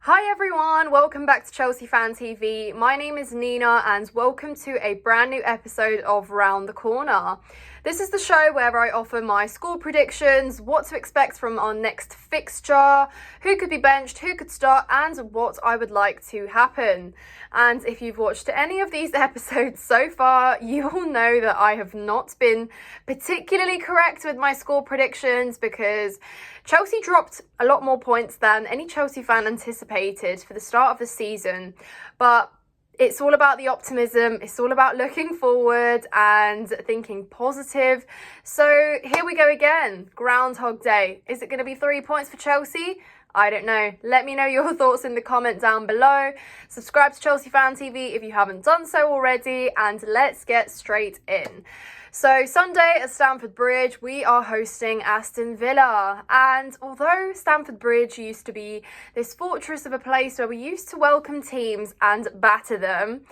Hi everyone, welcome back to Chelsea Fan TV. My name is Nina and welcome to a brand new episode of Round the Corner. This is the show where I offer my score predictions, what to expect from our next fixture, who could be benched, who could start, and what I would like to happen. And if you've watched any of these episodes so far, you will know that I have not been particularly correct with my score predictions because Chelsea dropped a lot more points than any Chelsea fan anticipated for the start of the season. But it's all about the optimism. It's all about looking forward and thinking positive. So here we go again. Groundhog Day. Is it going to be 3 points for Chelsea? I don't know. Let me know your thoughts in the comment down below. Subscribe to Chelsea Fan TV if you haven't done so already. And let's get straight in. So Sunday at Stamford Bridge, we are hosting Aston Villa. And although Stamford Bridge used to be this fortress of a place where we used to welcome teams and batter them,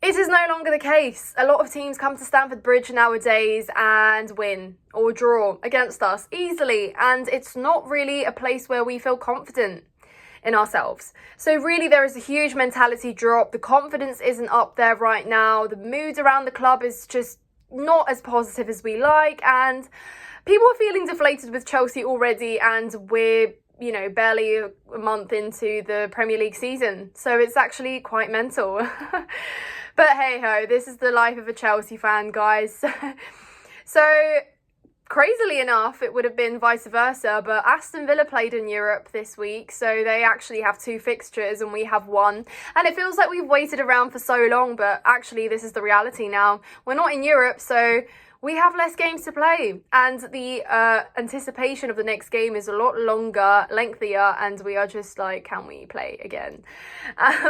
it is no longer the case. A lot of teams come to Stamford Bridge nowadays and win or draw against us easily. And it's not really a place where we feel confident in ourselves. So really there is a huge mentality drop. The confidence isn't up there right now. The mood around the club is just not as positive as we like, and people are feeling deflated with Chelsea already, and we're barely a month into the Premier League season, so it's actually quite mental. But hey ho, this is the life of a Chelsea fan, guys. So crazily enough, it would have been vice versa, but Aston Villa played in Europe this week, so they actually have 2 fixtures and we have 1. And it feels like we've waited around for so long, but actually this is the reality now. We're not in Europe, so we have less games to play, and the anticipation of the next game is a lot longer, lengthier, and we are just like, can we play again?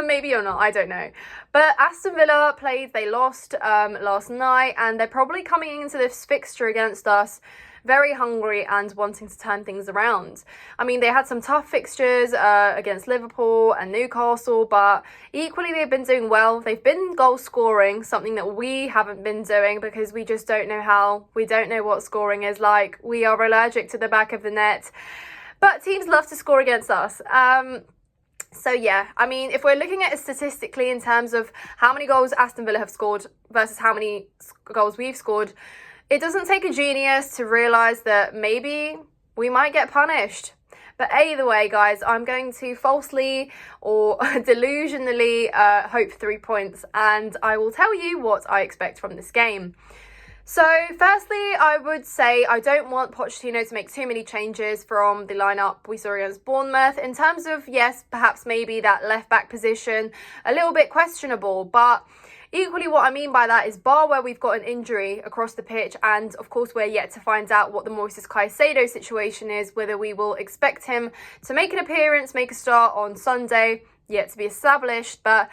Maybe or not, I don't know. But Aston Villa played, they lost last night, and they're probably coming into this fixture against us very hungry and wanting to turn things around. I mean, they had some tough fixtures against Liverpool and Newcastle, but equally they've been doing well. They've been goal scoring, something that we haven't been doing because we just don't know how. We don't know what scoring is like. We are allergic to the back of the net. But teams love to score against us. So yeah, I mean, if we're looking at it statistically in terms of how many goals Aston Villa have scored versus how many goals we've scored, it doesn't take a genius to realise that maybe we might get punished. But either way, guys, I'm going to falsely or delusionally hope 3 points, and I will tell you what I expect from this game. So firstly, I would say I don't want Pochettino to make too many changes from the lineup we saw against Bournemouth. In terms of, yes, perhaps maybe that left-back position, a little bit questionable, but equally what I mean by that is bar where we've got an injury across the pitch, and of course we're yet to find out what the Moises Caicedo situation is, whether we will expect him to make an appearance, make a start on Sunday, yet to be established. But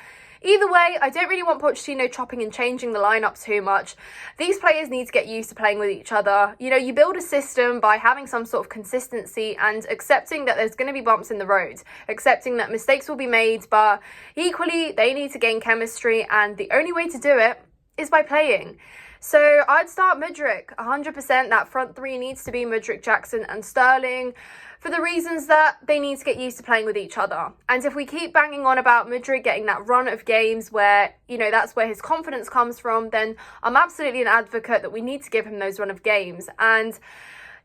either way, I don't really want Pochettino chopping and changing the lineup too much. These players need to get used to playing with each other. You build a system by having some sort of consistency and accepting that there's going to be bumps in the road, accepting that mistakes will be made, but equally they need to gain chemistry, and the only way to do it is by playing. So I'd start Mudryk, 100%. That front 3 needs to be Mudryk, Jackson and Sterling, for the reasons that they need to get used to playing with each other. And if we keep banging on about Mudryk getting that run of games where, that's where his confidence comes from, then I'm absolutely an advocate that we need to give him those run of games. And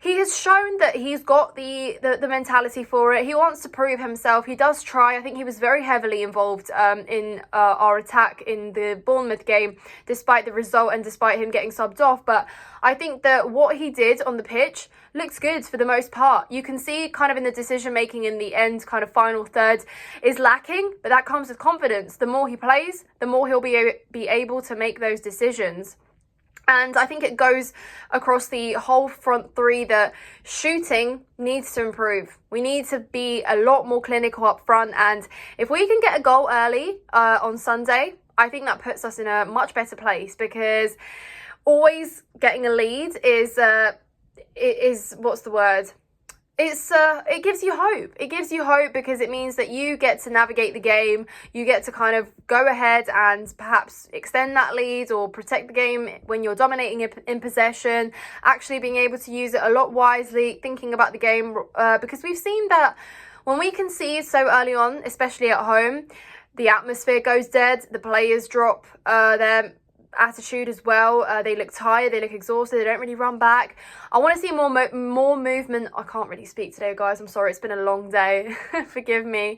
he has shown that he's got the mentality for it. He wants to prove himself. He does try. I think he was very heavily involved in our attack in the Bournemouth game, despite the result and despite him getting subbed off. But I think that what he did on the pitch looks good for the most part. You can see kind of in the decision making in the end, kind of final third is lacking, but that comes with confidence. The more he plays, the more he'll be able to make those decisions. And I think it goes across the whole front 3 that shooting needs to improve. We need to be a lot more clinical up front. And if we can get a goal early on Sunday, I think that puts us in a much better place, because always getting a lead is what's the word? It gives you hope. It gives you hope because it means that you get to navigate the game. You get to kind of go ahead and perhaps extend that lead or protect the game when you're dominating it in possession, actually being able to use it a lot wisely, thinking about the game, because we've seen that When we concede so early on, especially at home, the atmosphere goes dead. The players drop their attitude as well. They look tired, they look exhausted, they don't really run back. I want to see more movement. I can't really speak today, guys. I'm sorry, it's been a long day. Forgive me.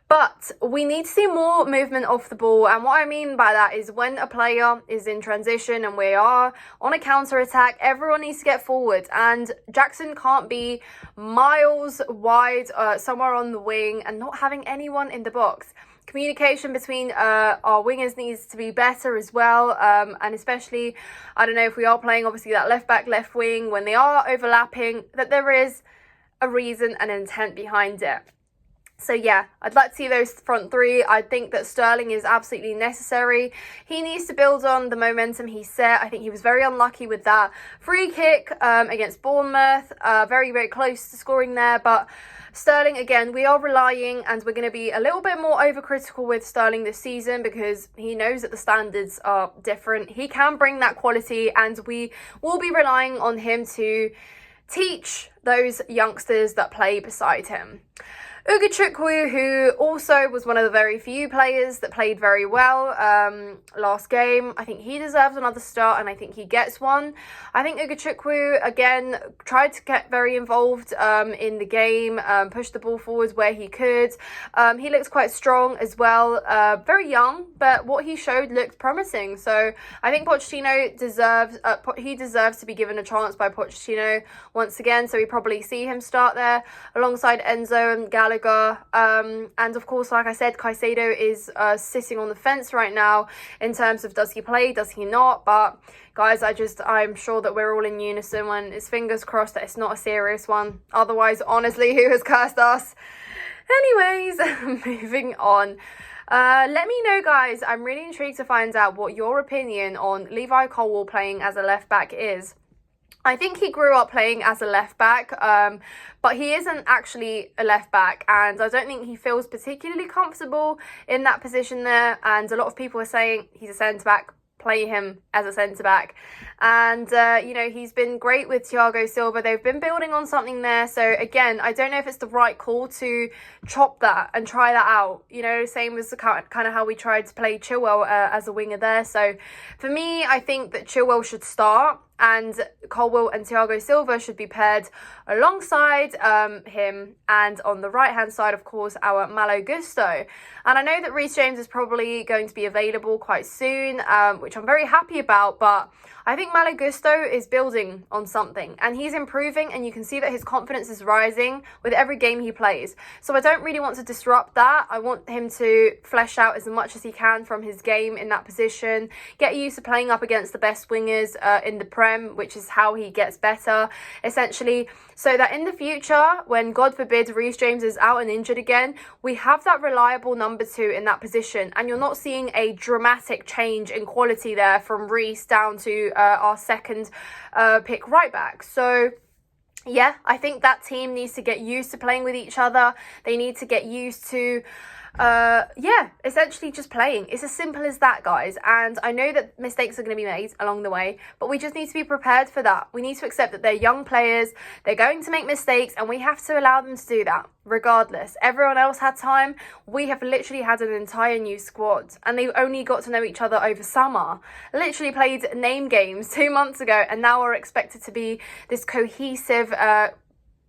But we need to see more movement off the ball. And what I mean by that is when a player is in transition and we are on a counter-attack, everyone needs to get forward. And Jackson can't be miles wide somewhere on the wing and not having anyone in the box. Communication between our wingers needs to be better as well. And especially, I don't know, if we are playing obviously that left back, left wing, when they are overlapping, that there is a reason and intent behind it. So yeah, I'd like to see those front three. I think that Sterling is absolutely necessary. He needs to build on the momentum he set. I think he was very unlucky with that free kick against Bournemouth. Very, very close to scoring there. But Sterling, again, we are relying, and we're going to be a little bit more overcritical with Sterling this season because he knows that the standards are different. He can bring that quality, and we will be relying on him to teach those youngsters that play beside him. Mudryk, who also was one of the very few players that played very well last game. I think he deserves another start, and I think he gets one. I think Mudryk, again, tried to get very involved in the game, pushed the ball forward where he could. He looks quite strong as well. Very young, but what he showed looked promising. So I think Pochettino deserves to be given a chance by Pochettino once again. So we probably see him start there alongside Enzo and Gallagher. And of course, like I said, Caicedo is sitting on the fence right now in terms of does he play, does he not. But guys, I'm sure that we're all in unison when it's fingers crossed that it's not a serious one. Otherwise, honestly, who has cursed us? Anyways, moving on. Let me know, guys. I'm really intrigued to find out what your opinion on Levi Colwill playing as a left back is. I think he grew up playing as a left back, but he isn't actually a left back, and I don't think he feels particularly comfortable in that position there. And a lot of people are saying he's a centre back, play him as a centre back. And he's been great with Thiago Silva. They've been building on something there. So again, I don't know if it's the right call to chop that and try that out. Same as kind of how we tried to play Chilwell as a winger there. So for me, I think that Chilwell should start, and Colwill and Thiago Silva should be paired alongside him. And on the right-hand side, of course, our Malo Gusto. And I know that Reece James is probably going to be available quite soon, which I'm very happy about. But I think Malo Gusto is building on something, and he's improving, and you can see that his confidence is rising with every game he plays. So I don't really want to disrupt that. I want him to flesh out as much as he can from his game in that position, get used to playing up against the best wingers in the Prem, which is how he gets better, essentially, so that in the future, when God forbid Reece James is out and injured again, we have that reliable number 2 in that position, and you're not seeing a dramatic change in quality there from Reece down to our second pick right back. So yeah, I think that team needs to get used to playing with each other. They need to get used to essentially just playing. It's as simple as that, guys. And I know that mistakes are going to be made along the way, but we just need to be prepared for that. We need to accept that they're young players, they're going to make mistakes, and we have to allow them to do that regardless. Everyone else had time. We have literally had an entire new squad, and they've only got to know each other over summer. Literally played name games 2 months ago, and now are expected to be this cohesive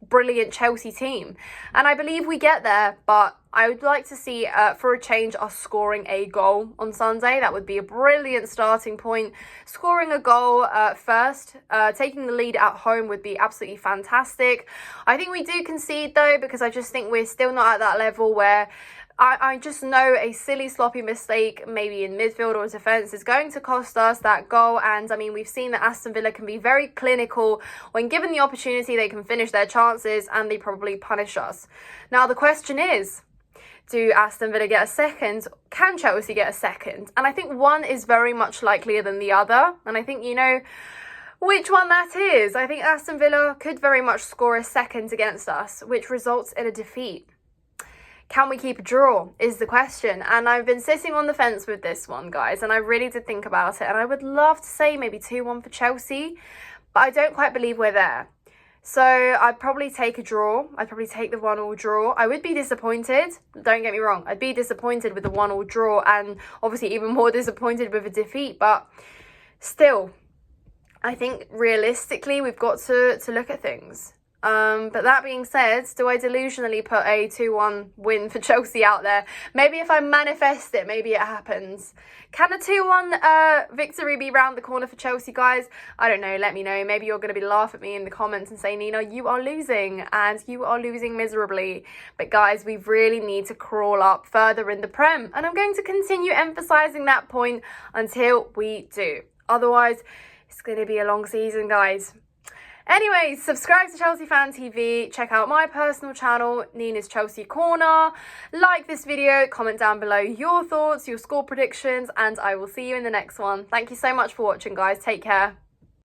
brilliant Chelsea team. And I believe we get there, but I would like to see, for a change, us scoring a goal on Sunday. That would be a brilliant starting point. Scoring a goal first, taking the lead at home would be absolutely fantastic. I think we do concede, though, because I just think we're still not at that level where I just know a silly, sloppy mistake, maybe in midfield or defence, is going to cost us that goal. And I mean, we've seen that Aston Villa can be very clinical. When given the opportunity, they can finish their chances, and they probably punish us. Now, the question is, do Aston Villa get a second? Can Chelsea get a second? And I think one is very much likelier than the other. And I think you know which one that is. I think Aston Villa could very much score a second against us, which results in a defeat. Can we keep a draw is the question. And I've been sitting on the fence with this one, guys, and I really did think about it. And I would love to say maybe 2-1 for Chelsea, but I don't quite believe we're there. So I'd probably take a draw. I'd probably take the 1-1 draw. I would be disappointed. Don't get me wrong. I'd be disappointed with the 1-1 draw, and obviously even more disappointed with a defeat. But still, I think realistically we've got to look at things. But that being said, do I delusionally put a 2-1 win for Chelsea out there? Maybe if I manifest it, maybe it happens. Can a 2-1 victory be round the corner for Chelsea, guys? I don't know. Let me know. Maybe you're going to be laughing at me in the comments and say, Nina, you are losing, and you are losing miserably. But guys, we really need to crawl up further in the Prem, and I'm going to continue emphasising that point until we do. Otherwise, it's going to be a long season, guys. Anyways, subscribe to Chelsea Fan TV, check out my personal channel, Nina's Chelsea Corner, like this video, comment down below your thoughts, your score predictions, and I will see you in the next one. Thank you so much for watching, guys. Take care.